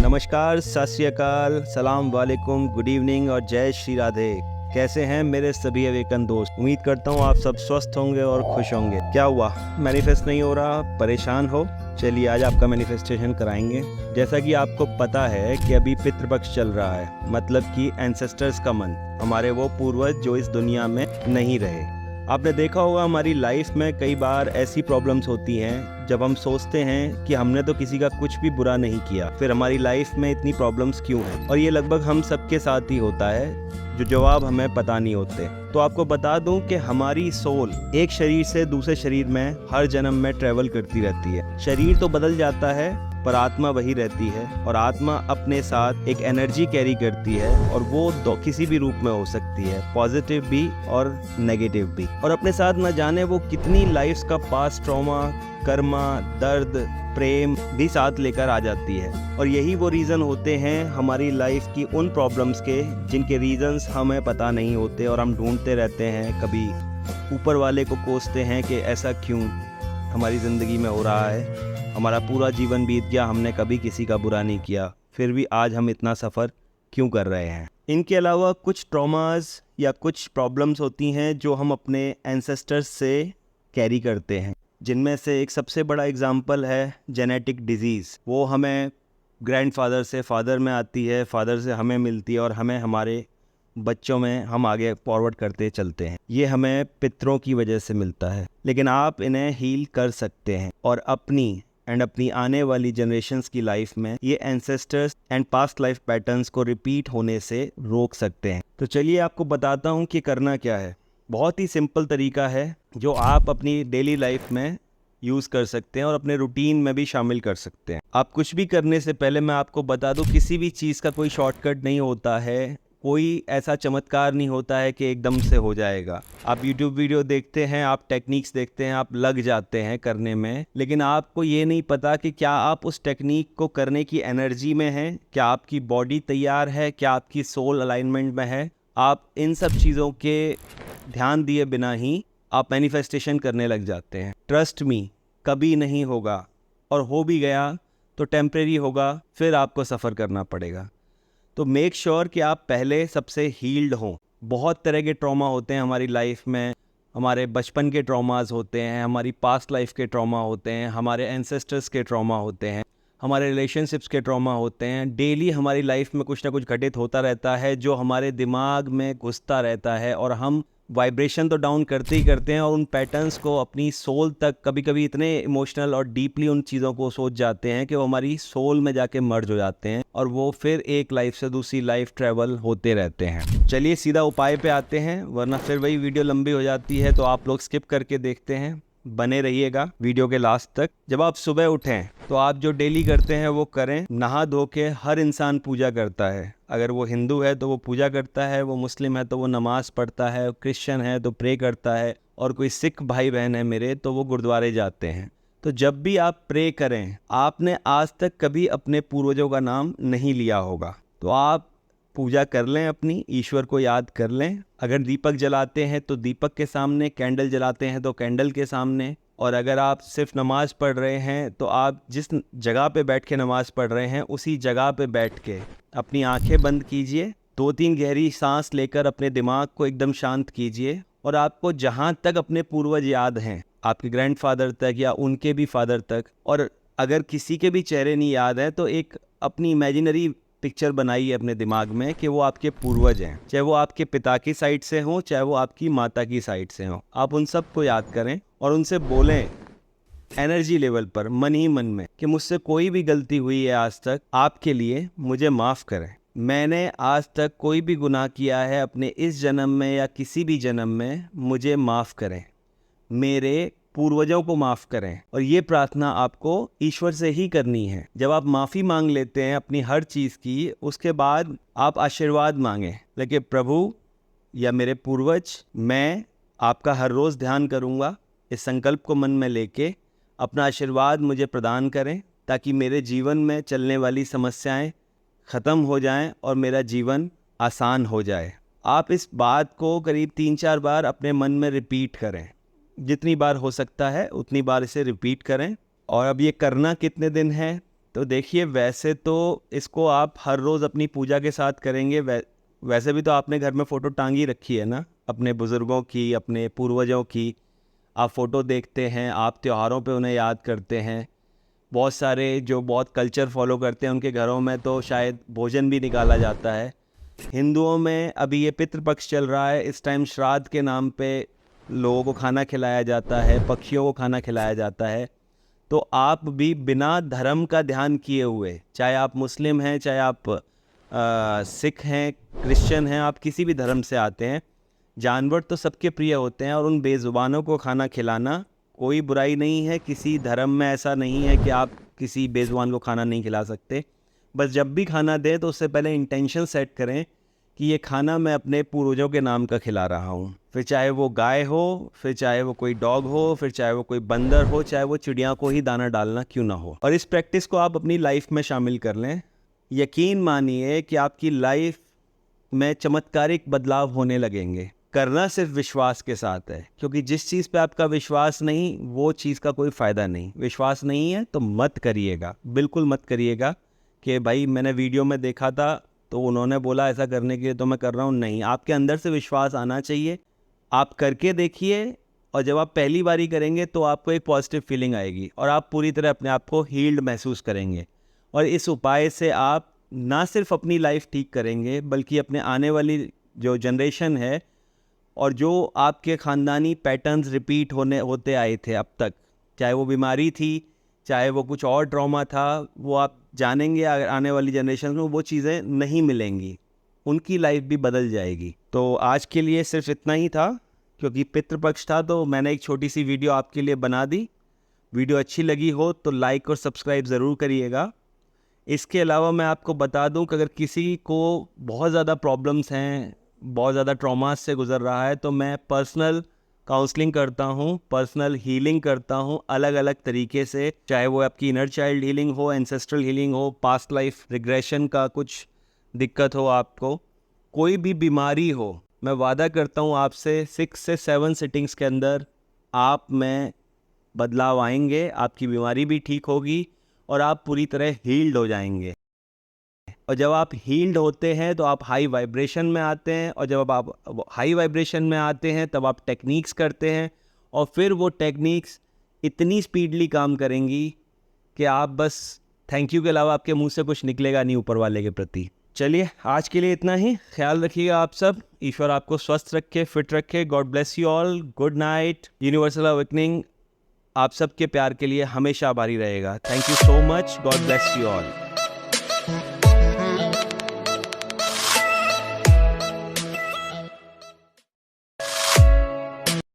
नमस्कार, सत श्री अकाल, सलाम वालेकुम, गुड इवनिंग और जय श्री राधे। कैसे हैं मेरे सभी अवेकन दोस्त? उम्मीद करता हूँ आप सब स्वस्थ होंगे और खुश होंगे। क्या हुआ, मैनिफेस्ट नहीं हो रहा, परेशान हो? चलिए आज आपका मैनिफेस्टेशन कराएंगे। जैसा कि आपको पता है कि अभी पितृपक्ष चल रहा है, मतलब कि एंसेस्टर्स का मंथ, हमारे वो पूर्वज जो इस दुनिया में नहीं रहे। आपने देखा होगा हमारी लाइफ में कई बार ऐसी प्रॉब्लम्स होती हैं जब हम सोचते हैं कि हमने तो किसी का कुछ भी बुरा नहीं किया, फिर हमारी लाइफ में इतनी प्रॉब्लम्स क्यों हैं? और ये लगभग हम सबके साथ ही होता है, जो जवाब हमें पता नहीं होते। तो आपको बता दूं कि हमारी सोल एक शरीर से दूसरे शरीर में हर जन्म में ट्रेवल करती रहती है। शरीर तो बदल जाता है पर आत्मा वही रहती है, और आत्मा अपने साथ एक एनर्जी कैरी करती है, और वो किसी भी रूप में हो सकती है, पॉजिटिव भी और नेगेटिव भी। और अपने साथ न जाने वो कितनी लाइफ्स का पास्ट ट्रॉमा, कर्मा, दर्द, प्रेम भी साथ लेकर आ जाती है। और यही वो रीज़न होते हैं हमारी लाइफ की उन प्रॉब्लम्स के जिनके रीजंस हमें पता नहीं होते, और हम ढूंढते रहते हैं। कभी ऊपर वाले को कोसते हैं कि ऐसा क्यों हमारी ज़िंदगी में हो रहा है, हमारा पूरा जीवन बीत गया, हमने कभी किसी का बुरा नहीं किया, फिर भी आज हम इतना सफ़र क्यों कर रहे हैं। इनके अलावा कुछ ट्रॉमास या कुछ प्रॉब्लम्स होती हैं जो हम अपने एंसेस्टर्स से कैरी करते हैं, जिनमें से एक सबसे बड़ा एग्जाम्पल है जेनेटिक डिजीज़। वो हमें ग्रैंडफादर से फादर में आती है, फादर से हमें मिलती है, और हमें हमारे बच्चों में हम आगे फॉरवर्ड करते चलते हैं। ये हमें पितरों की वजह से मिलता है, लेकिन आप इन्हें हील कर सकते हैं और अपनी आने वाली जनरेशन्स की लाइफ में ये ancestors and past life patterns को रिपीट होने से रोक सकते हैं। तो चलिए आपको बताता हूँ कि करना क्या है। बहुत ही सिंपल तरीका है जो आप अपनी डेली लाइफ में यूज़ कर सकते हैं और अपने रूटीन में भी शामिल कर सकते हैं। आप कुछ भी करने से पहले मैं आपको बता दूं, किसी भी चीज़ का कोई शॉर्टकट नहीं होता है, कोई ऐसा चमत्कार नहीं होता है कि एकदम से हो जाएगा। आप YouTube वीडियो देखते हैं, आप टेक्निक्स देखते हैं, आप लग जाते हैं करने में, लेकिन आपको ये नहीं पता कि क्या आप उस टेक्निक को करने की एनर्जी में हैं, क्या आपकी बॉडी तैयार है, क्या आपकी सोल अलाइनमेंट में है। आप इन सब चीज़ों के ध्यान दिए बिना ही आप मैनिफेस्टेशन करने लग जाते हैं। ट्रस्ट मी, कभी नहीं होगा, और हो भी गया तो टेम्परेरी होगा, फिर आपको सफ़र करना पड़ेगा। तो मेक श्योर कि आप पहले सबसे हील्ड हों। बहुत तरह के ट्रॉमा होते हैं हमारी लाइफ में, हमारे बचपन के ट्रॉमास होते हैं, हमारी पास्ट लाइफ के ट्रॉमा होते हैं, हमारे एंसेस्टर्स के ट्रॉमा होते हैं, हमारे रिलेशनशिप्स के ट्रॉमा होते हैं। डेली हमारी लाइफ में कुछ ना कुछ घटित होता रहता है जो हमारे दिमाग में घुसता रहता है, और हम वाइब्रेशन तो डाउन करते ही करते हैं, और उन पैटर्न्स को अपनी सोल तक कभी कभी इतने इमोशनल और डीपली उन चीज़ों को सोच जाते हैं कि वो हमारी सोल में जाके मर्ज हो जाते हैं, और वो फिर एक लाइफ से दूसरी लाइफ ट्रेवल होते रहते हैं। चलिए सीधा उपाय पे आते हैं, वरना फिर वही वीडियो लंबी हो जाती है। तो आप लोग स्किप करके देखते हैं, बने रहिएगा वीडियो के लास्ट तक। जब आप सुबह उठें तो आप जो डेली करते हैं वो करें। नहा धो के हर इंसान पूजा करता है। अगर वो हिंदू है तो वो पूजा करता है, वो मुस्लिम है तो वो नमाज़ पढ़ता है, क्रिश्चियन है तो प्रे करता है, और कोई सिख भाई बहन है मेरे तो वो गुरुद्वारे जाते हैं। तो जब भी आप प्रे करें, आपने आज तक कभी अपने पूर्वजों का नाम नहीं लिया होगा, तो आप पूजा कर लें, अपनी ईश्वर को याद कर लें। अगर दीपक जलाते हैं तो दीपक के सामने, कैंडल जलाते हैं तो कैंडल के सामने, और अगर आप सिर्फ नमाज़ पढ़ रहे हैं तो आप जिस जगह पे बैठ के नमाज़ पढ़ रहे हैं उसी जगह पे बैठ के अपनी आंखें बंद कीजिए, 2-3 गहरी सांस लेकर अपने दिमाग को एकदम शांत कीजिए, और आपको जहाँ तक अपने पूर्वज याद हैं, आपके ग्रैंडफादर तक या उनके भी फादर तक, और अगर किसी के भी चेहरे नहीं याद है तो एक अपनी इमेजिनरी पिक्चर बनाइए अपने दिमाग में कि वो आपके पूर्वज हैं, चाहे वो आपके पिता की साइड से हों, चाहे वो आपकी माता की साइड से हों। आप उन सब को याद करें और उनसे बोलें एनर्जी लेवल पर, मन ही मन में, कि मुझसे कोई भी गलती हुई है आज तक, आपके लिए मुझे माफ़ करें। मैंने आज तक कोई भी गुनाह किया है अपने इस जन्म में या किसी भी जन्म में, मुझे माफ़ करें, मेरे पूर्वजों को माफ़ करें। और ये प्रार्थना आपको ईश्वर से ही करनी है। जब आप माफ़ी मांग लेते हैं अपनी हर चीज़ की, उसके बाद आप आशीर्वाद मांगें, लेकिन प्रभु या मेरे पूर्वज, मैं आपका हर रोज़ ध्यान करूँगा, इस संकल्प को मन में लेके अपना आशीर्वाद मुझे प्रदान करें, ताकि मेरे जीवन में चलने वाली समस्याएं ख़त्म हो जाएं और मेरा जीवन आसान हो जाए। आप इस बात को करीब 3-4 बार अपने मन में रिपीट करें, जितनी बार हो सकता है उतनी बार इसे रिपीट करें। और अब ये करना कितने दिन है? तो देखिए, वैसे तो इसको आप हर रोज़ अपनी पूजा के साथ करेंगे। वैसे भी तो आपने घर में फ़ोटो टांगी रखी है ना, अपने बुज़ुर्गों की, अपने पूर्वजों की। आप फ़ोटो देखते हैं, आप त्योहारों पे उन्हें याद करते हैं। बहुत सारे जो बहुत कल्चर फॉलो करते हैं उनके घरों में तो शायद भोजन भी निकाला जाता है। हिंदुओं में अभी ये पितृपक्ष चल रहा है, इस टाइम श्राद्ध के नाम पे लोगों को खाना खिलाया जाता है, पक्षियों को खाना खिलाया जाता है। तो आप भी बिना धर्म का ध्यान किए हुए, चाहे आप मुस्लिम हैं, चाहे आप सिख हैं, क्रिश्चियन हैं, आप किसी भी धर्म से आते हैं, जानवर तो सबके प्रिय होते हैं और उन बेज़ुबानों को खाना खिलाना कोई बुराई नहीं है। किसी धर्म में ऐसा नहीं है कि आप किसी बेज़ुबान को खाना नहीं खिला सकते। बस जब भी खाना दें तो उससे पहले इंटेंशन सेट करें कि ये खाना मैं अपने पूर्वजों के नाम का खिला रहा हूँ। फिर चाहे वो गाय हो, फिर चाहे वो कोई डॉग हो, फिर चाहे वो कोई बंदर हो, चाहे वो चिड़िया को ही दाना डालना क्यों ना हो। और इस प्रैक्टिस को आप अपनी लाइफ में शामिल कर लें। यकीन मानिए कि आपकी लाइफ में चमत्कारिक बदलाव होने लगेंगे। करना सिर्फ विश्वास के साथ है, क्योंकि जिस चीज़ पे आपका विश्वास नहीं, वो चीज़ का कोई फ़ायदा नहीं। विश्वास नहीं है तो मत करिएगा, बिल्कुल मत करिएगा कि भाई मैंने वीडियो में देखा था तो उन्होंने बोला ऐसा करने के लिए तो मैं कर रहा हूँ। नहीं, आपके अंदर से विश्वास आना चाहिए। आप करके देखिए, और जब आप पहली बारी करेंगे तो आपको एक पॉजिटिव फीलिंग आएगी और आप पूरी तरह अपने आप को हील्ड महसूस करेंगे। और इस उपाय से आप ना सिर्फ अपनी लाइफ ठीक करेंगे, बल्कि अपने आने वाली जो जनरेशन है और जो आपके ख़ानदानी पैटर्न्स रिपीट होते आए थे अब तक, चाहे वो बीमारी थी, चाहे वो कुछ और ट्रॉमा था, वो आप जानेंगे अगर आने वाली जनरेशन में वो चीज़ें नहीं मिलेंगी, उनकी लाइफ भी बदल जाएगी। तो आज के लिए सिर्फ इतना ही था, क्योंकि पितृपक्ष था तो मैंने एक छोटी सी वीडियो आपके लिए बना दी। वीडियो अच्छी लगी हो तो लाइक और सब्सक्राइब ज़रूर करिएगा। इसके अलावा मैं आपको बता दूं कि अगर किसी को बहुत ज़्यादा प्रॉब्लम्स हैं, बहुत ज़्यादा ट्रॉमास से गुज़र रहा है, तो मैं पर्सनल काउंसलिंग करता हूँ, पर्सनल हीलिंग करता हूँ अलग अलग तरीके से। चाहे वो आपकी इनर चाइल्ड हीलिंग हो, एंसेस्ट्रल हीलिंग हो, पास्ट लाइफ रिग्रेशन का कुछ दिक्कत हो, आपको कोई भी बीमारी हो, मैं वादा करता हूँ आपसे 6 से 7 सिटिंग्स के अंदर आप में बदलाव आएंगे, आपकी बीमारी भी ठीक होगी और आप पूरी तरह हील्ड हो जाएंगे। और जब आप हील्ड होते हैं तो आप हाई वाइब्रेशन में आते हैं, और जब आप हाई वाइब्रेशन में आते हैं तब आप टेक्निक्स करते हैं, और फिर वो टेक्निक्स इतनी स्पीडली काम करेंगी कि आप बस थैंक यू के अलावा आपके मुंह से कुछ निकलेगा नहीं ऊपर वाले के प्रति। चलिए, आज के लिए इतना ही। ख्याल रखिएगा आप सब। ईश्वर आपको स्वस्थ रखे, फिट रखे। God bless you all. Good night. Universal awakening आप सबके प्यार के लिए हमेशा आभारी रहेगा। Thank you so much. God bless you all.